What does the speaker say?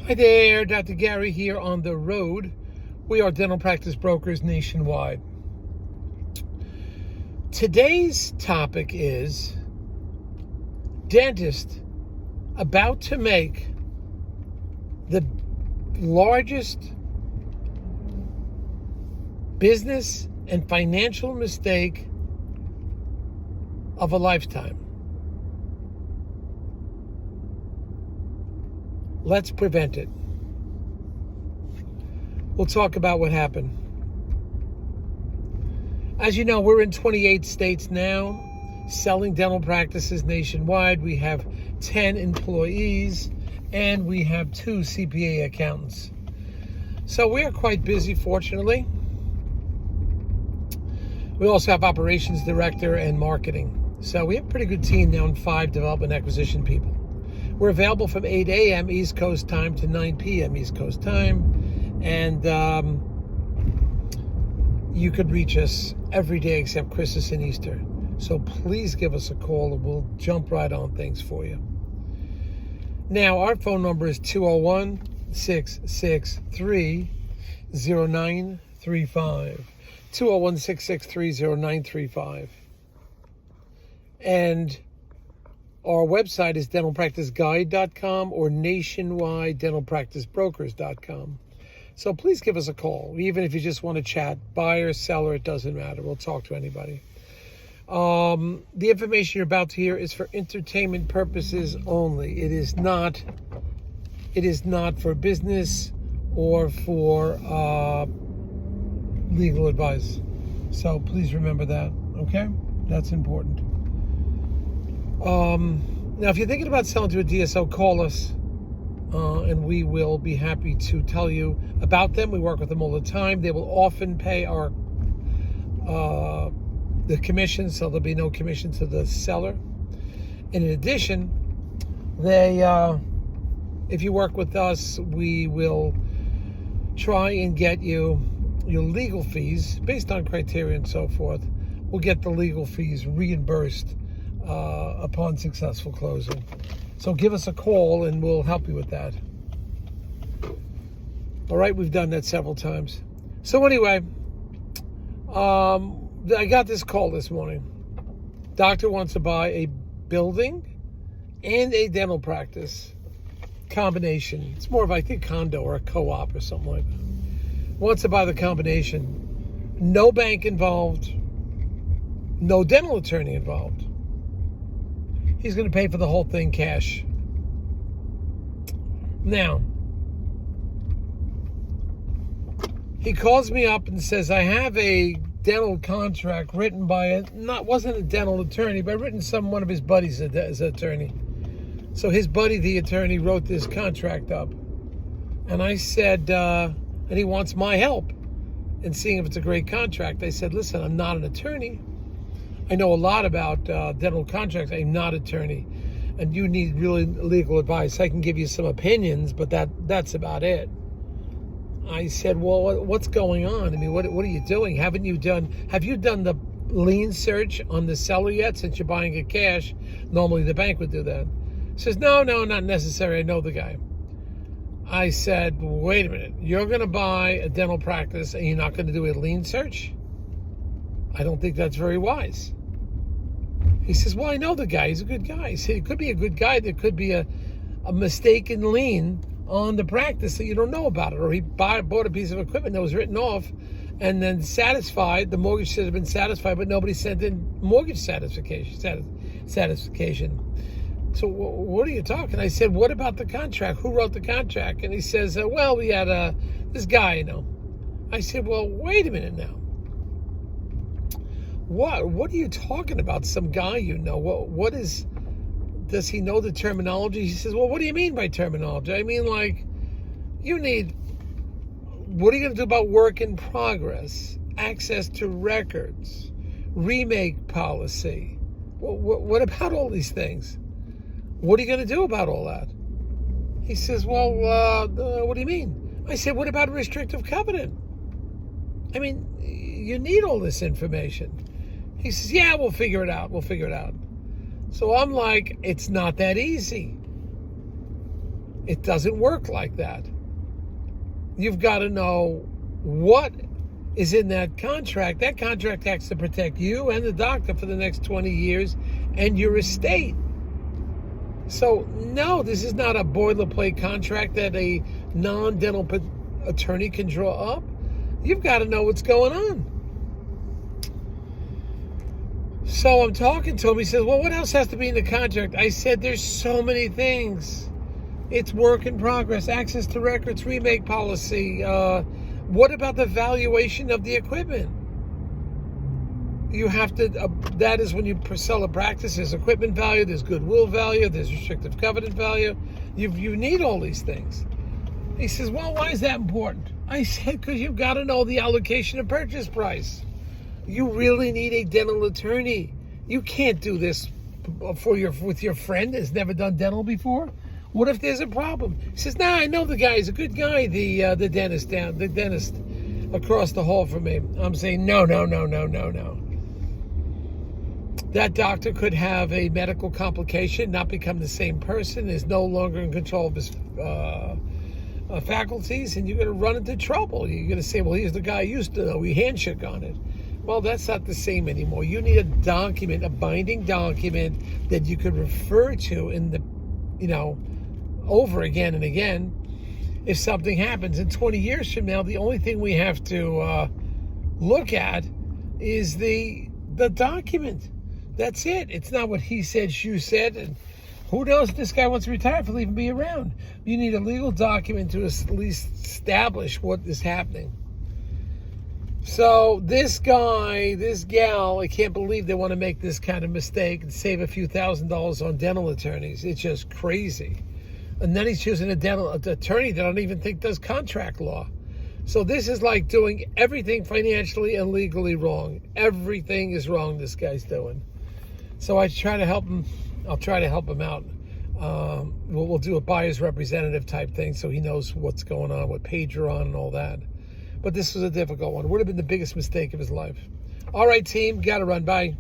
Hi there, Dr. Gary here on the road. We are dental practice brokers nationwide. Today's topic is dentist about to make the largest business and financial mistake of a lifetime. Let's prevent it. We'll talk about what happened. As you know, we're in 28 states now, selling dental practices nationwide. We have 10 employees, and we have 2 CPA accountants. So we're quite busy, fortunately. We also have operations director and marketing. So we have a pretty good team now, and 5 development acquisition people. We're available from 8 a.m. East Coast time to 9 p.m. East Coast time. And you could reach us every day except Christmas and Easter. So please give us a call and we'll jump right on things for you. Now, our phone number is 201-663-0935. 201-663-0935. And our website is dentalpracticeguide.com or nationwidedentalpracticebrokers.com. So please give us a call, even if you just want to chat. Buyer, seller, it doesn't matter. We'll talk to anybody. The information you're about to hear is for entertainment purposes only. It is not for business or for legal advice. So please remember that, okay? That's important. Now, if you're thinking about selling to a DSO, call us, and we will be happy to tell you about them. We work with them all the time. They will often pay our the commission, so there'll be no commission to the seller. In addition, if you work with us, we will try and get you your legal fees based on criteria and so forth. We'll get the legal fees reimbursed upon successful closing. So give us a call and we'll help you with that. All right, we've done that several times. So anyway, I got this call this morning. Doctor wants to buy a building and a dental practice combination. It's more of, I think, condo or a co-op or something like that. Wants to buy the combination. No bank involved. No dental attorney involved. He's going to pay for the whole thing cash. Now, he calls me up and says, I have a dental contract written by wasn't a dental attorney, but written one of his buddies as an attorney. So his buddy, the attorney, wrote this contract up. And I said, and he wants my help in seeing if it's a great contract. I said, listen, I'm not an attorney. I know a lot about dental contracts. I'm not an attorney, and you need really legal advice. I can give you some opinions, but that's about it. I said, well, what's going on? I mean, what are you doing? Have you done the lien search on the seller yet? Since you're buying it cash, normally the bank would do that. He says, no, not necessary. I know the guy. I said, wait a minute. You're going to buy a dental practice and you're not going to do a lien search? I don't think that's very wise. He says, well, I know the guy. He's a good guy. He said, it could be a good guy. There could be a mistaken lien on the practice that you don't know about it. Or he bought a piece of equipment that was written off and then satisfied. The mortgage should have been satisfied, but nobody sent in mortgage satisfaction. So what are you talking? I said, what about the contract? Who wrote the contract? And he says, well, we had this guy, you know. I said, well, wait a minute now. What are you talking about? Some guy you know? Does he know the terminology? He says, well, what do you mean by terminology? I mean, like, what are you going to do about work in progress, access to records, remake policy? What about all these things? What are you going to do about all that? He says, well, what do you mean? I said, what about a restrictive covenant? I mean, you need all this information. He says, yeah, we'll figure it out. So I'm like, it's not that easy. It doesn't work like that. You've got to know what is in that contract. That contract has to protect you and the doctor for the next 20 years and your estate. So, no, this is not a boilerplate contract that a non-dental attorney can draw up. You've got to know what's going on. So I'm talking to him. He says, well, what else has to be in the contract? I said, there's so many things. It's work in progress, access to records, remake policy. What about the valuation of the equipment? You have to, that is when you sell a practice, there's equipment value, there's goodwill value, there's restrictive covenant value. You need all these things. He says, well, why is that important? I said, because you've got to know the allocation of purchase price. You really need a dental attorney. You can't do this with your friend that's never done dental before. What if there's a problem? He says, nah, I know the guy. He's a good guy, the dentist across the hall from me. I'm saying, no. That doctor could have a medical complication, not become the same person, is no longer in control of his faculties, and you're going to run into trouble. You're going to say, well, here's the guy I used to know. We handshook on it. Well, that's not the same anymore. You need a document, a binding document that you could refer to in the, over again and again. If something happens in 20 years from now, the only thing we have to look at is the document. That's it. It's not what he said, you said, and who knows if this guy wants to retire if he'll even be around. You need a legal document to at least establish what is happening. So this guy, this gal, I can't believe they want to make this kind of mistake and save a few $1,000s on dental attorneys. It's just crazy. And then he's choosing a dental attorney that I don't even think does contract law. So this is like doing everything financially and legally wrong. Everything is wrong this guy's doing. So I try to help him. I'll try to help him out. We'll do a buyer's representative type thing so he knows what's going on, what page you're on and all that. But this was a difficult one. It would have been the biggest mistake of his life. All right, team. Got to run. Bye.